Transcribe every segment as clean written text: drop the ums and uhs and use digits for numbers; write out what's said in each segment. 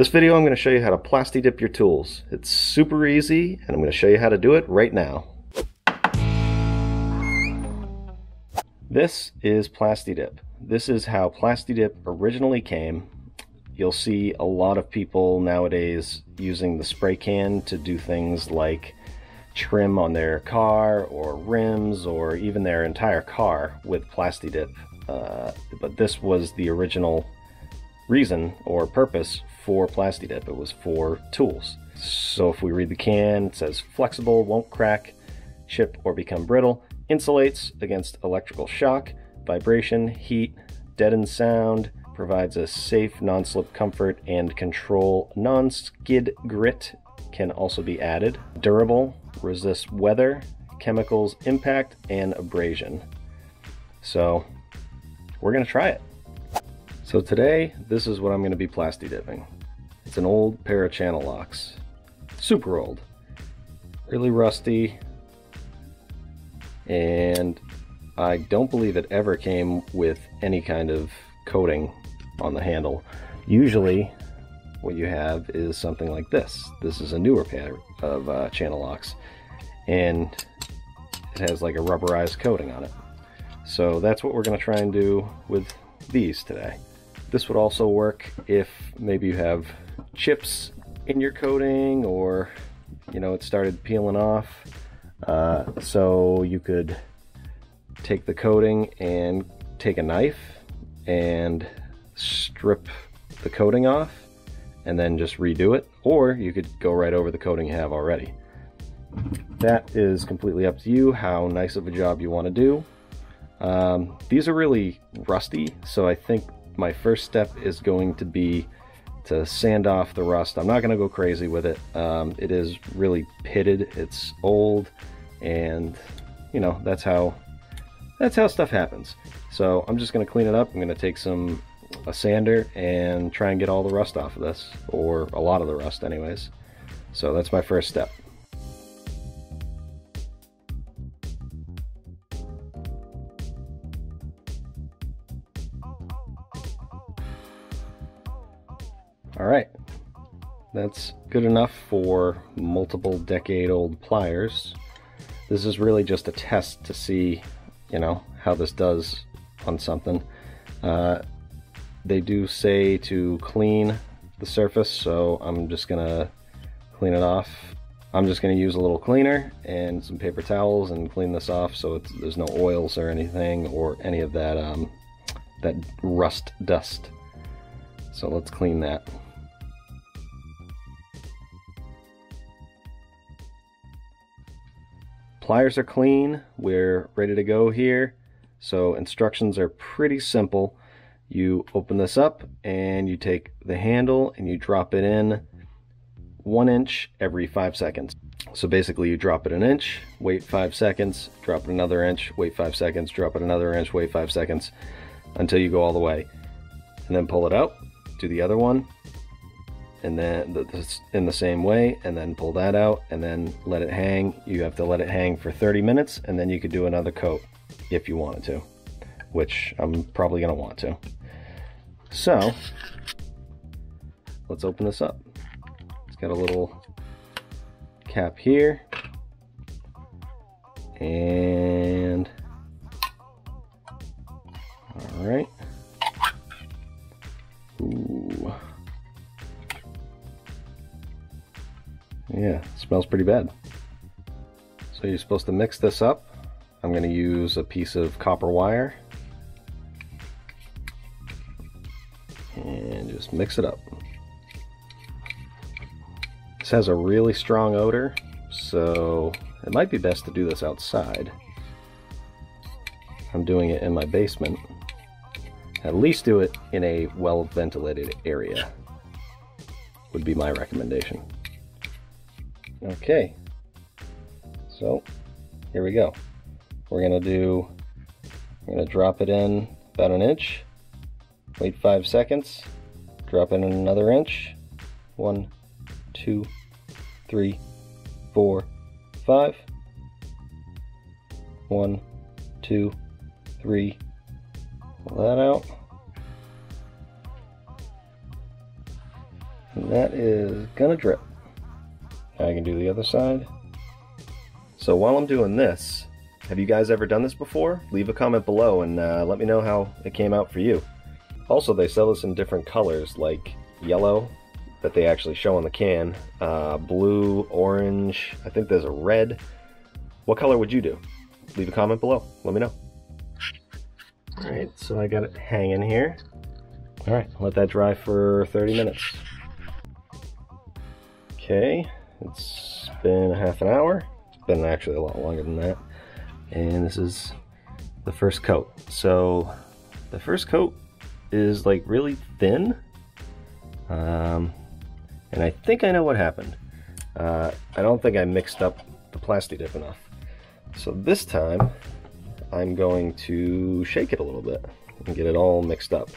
This video I'm going to show you how to Plastidip your tools. It's super easy and I'm going to show you how to do it right now. This is Plastidip. This is how Plastidip originally came. You'll see a lot of people nowadays using the spray can to do things like trim on their car or rims or even their entire car with Plastidip. But this was the original reason or purpose for Plastidip. It was for tools. So if we read the can, it says flexible, won't crack, chip, or become brittle, insulates against electrical shock, vibration, heat, deadened sound, provides a safe non-slip comfort and control. Non-skid grit can also be added. Durable, resists weather, chemicals, impact, and abrasion. So we're going to try it. So today, this is what I'm going to be Plastidipping. It's an old pair of channel locks. Super old. Really rusty. And I don't believe it ever came with any kind of coating on the handle. Usually, what you have is something like this. This is a newer pair of channel locks. And it has like a rubberized coating on it. So that's what we're going to try and do with these today. This would also work if maybe you have chips in your coating or, you know, it started peeling off. So you could take the coating and take a knife and strip the coating off and then just redo it. Or you could go right over the coating you have already. That is completely up to you, how nice of a job you want to do. These are really rusty, so I think my first step is going to be to sand off the rust. I'm not going to go crazy with it. It is really pitted, it's old, and you know, that's how stuff happens. So I'm just going to clean it up. I'm going to take a sander and try and get all the rust off of this, or a lot of the rust anyways. So that's my first step. Alright, that's good enough for multiple decade-old pliers. This is really just a test to see, you know, how this does on something. They do say to clean the surface, so I'm just gonna clean it off. I'm just gonna use a little cleaner and some paper towels and clean this off so there's no oils or anything or any of that, that rust dust. So let's clean that. Pliers are clean, we're ready to go here. So instructions are pretty simple. You open this up and you take the handle and you drop it in 1 inch every 5 seconds. So basically you drop it an inch, wait 5 seconds, drop it another inch, wait 5 seconds, drop it another inch, wait 5 seconds until you go all the way. And then pull it out, do the other one, and then in the same way, and then pull that out and then let it hang. You have to let it hang for 30 minutes and then you could do another coat if you wanted to, which I'm probably gonna want to. So let's open this up. It's got a little cap here and all right. Ooh. Yeah, smells pretty bad. So you're supposed to mix this up. I'm going to use a piece of copper wire and just mix it up. This has a really strong odor, so it might be best to do this outside. I'm doing it in my basement. At least do it in a well-ventilated area would be my recommendation. Okay, so here we go. We're gonna drop it in about an inch, wait 5 seconds, drop it in another inch, 1, 2, 3, 4, 5, 1, 2, 3, pull that out, And that is gonna drip. I can do the other side. So while I'm doing this, have you guys ever done this before? Leave a comment below and let me know how it came out for you. Also, they sell this in different colors, like yellow, that they actually show on the can, blue, orange, I think there's a red. What color would you do? Leave a comment below, let me know. Alright, so I got it hanging here. Alright, let that dry for 30 minutes. Okay, it's been a half an hour. It's been actually a lot longer than that. And this is the first coat. So the first coat is like really thin. And I think I know what happened. I don't think I mixed up the Plasti-Dip enough. So this time I'm going to shake it a little bit and get it all mixed up.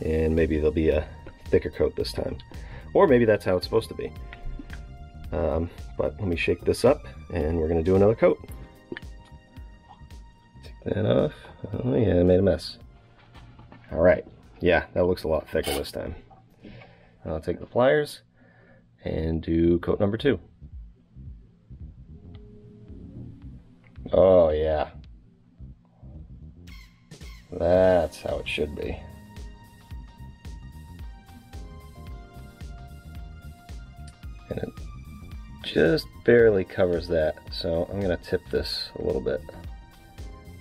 And maybe there'll be a thicker coat this time. Or maybe that's how it's supposed to be. But let me shake this up and we're gonna do another coat. Take that off. Oh yeah, I made a mess. Alright, yeah, that looks a lot thicker this time. I'll take the pliers and do coat number 2. Oh yeah. That's how it should be. And it just barely covers that, so I'm going to tip this a little bit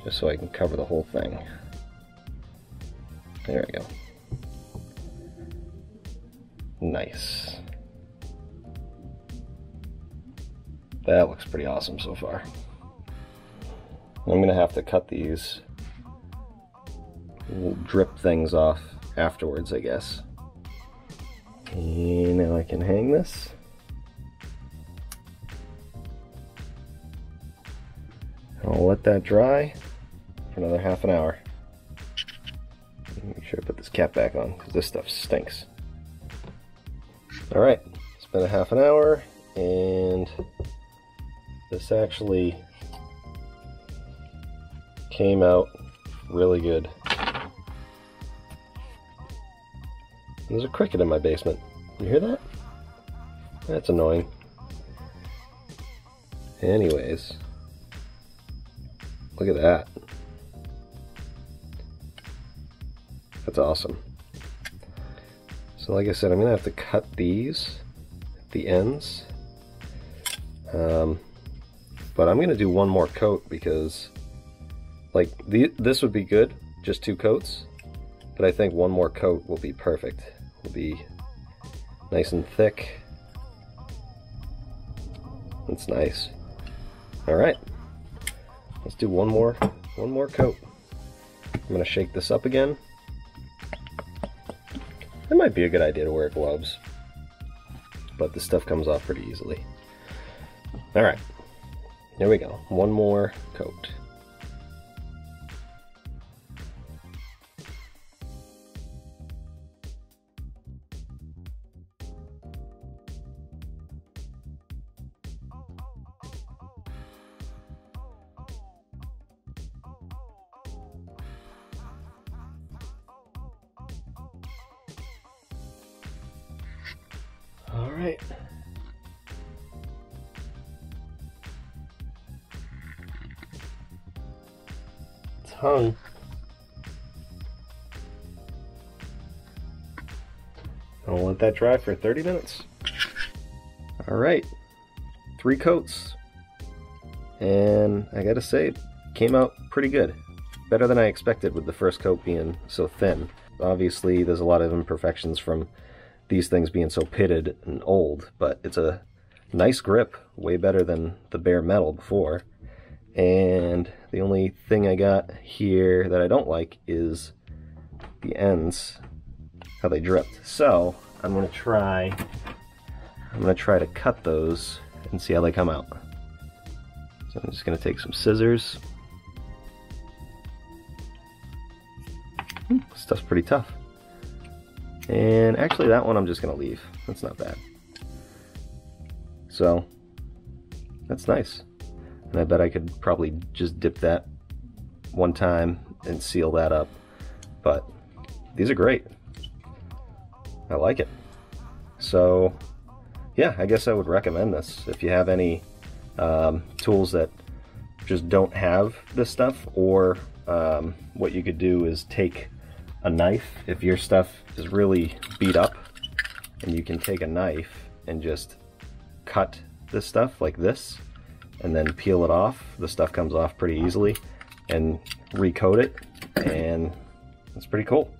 just so I can cover the whole thing. There we go. Nice. That looks pretty awesome so far. I'm going to have to cut these little drip things off afterwards, I guess. And now I can hang this. I'll let that dry for another half an hour. Make sure I put this cap back on because this stuff stinks. Alright, it's been a half an hour and this actually came out really good. There's a cricket in my basement. You hear that? That's annoying. Anyways, look at that. That's awesome. So like I said, I'm gonna have to cut these at the ends. But I'm gonna do one more coat because like this would be good, just 2 coats, but I think one more coat will be perfect. Will be nice and thick. It's nice. All right, let's do one more coat. I'm gonna shake this up again. It might be a good idea to wear gloves, but this stuff comes off pretty easily. All right, here we go. One more coat. All right. It's hung. I'll let that dry for 30 minutes. All right, 3 coats. And I gotta say, it came out pretty good. Better than I expected with the first coat being so thin. Obviously, there's a lot of imperfections from these things being so pitted and old, but it's a nice grip, way better than the bare metal before. And the only thing I got here that I don't like is the ends, how they dripped. So I'm gonna try to cut those and see how they come out. So I'm just gonna take some scissors. Stuff's pretty tough. And actually that one I'm just gonna leave. That's not bad. So that's nice. And I bet I could probably just dip that one time and seal that up. But these are great. I like it. So yeah, I guess I would recommend this. If you have any tools that just don't have this stuff, or what you could do is take a knife. If your stuff is really beat up, and you can take a knife and just cut this stuff like this and then peel it off. The stuff comes off pretty easily, and recoat it, and it's pretty cool.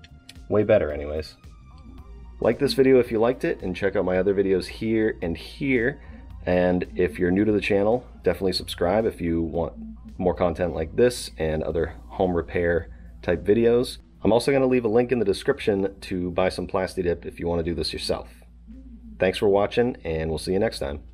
Way better anyways. Like this video if you liked it, and check out my other videos here and here. And if you're new to the channel, definitely subscribe if you want more content like this and other home repair type videos. I'm also going to leave a link in the description to buy some Plasti-Dip if you want to do this yourself. Thanks for watching, and we'll see you next time.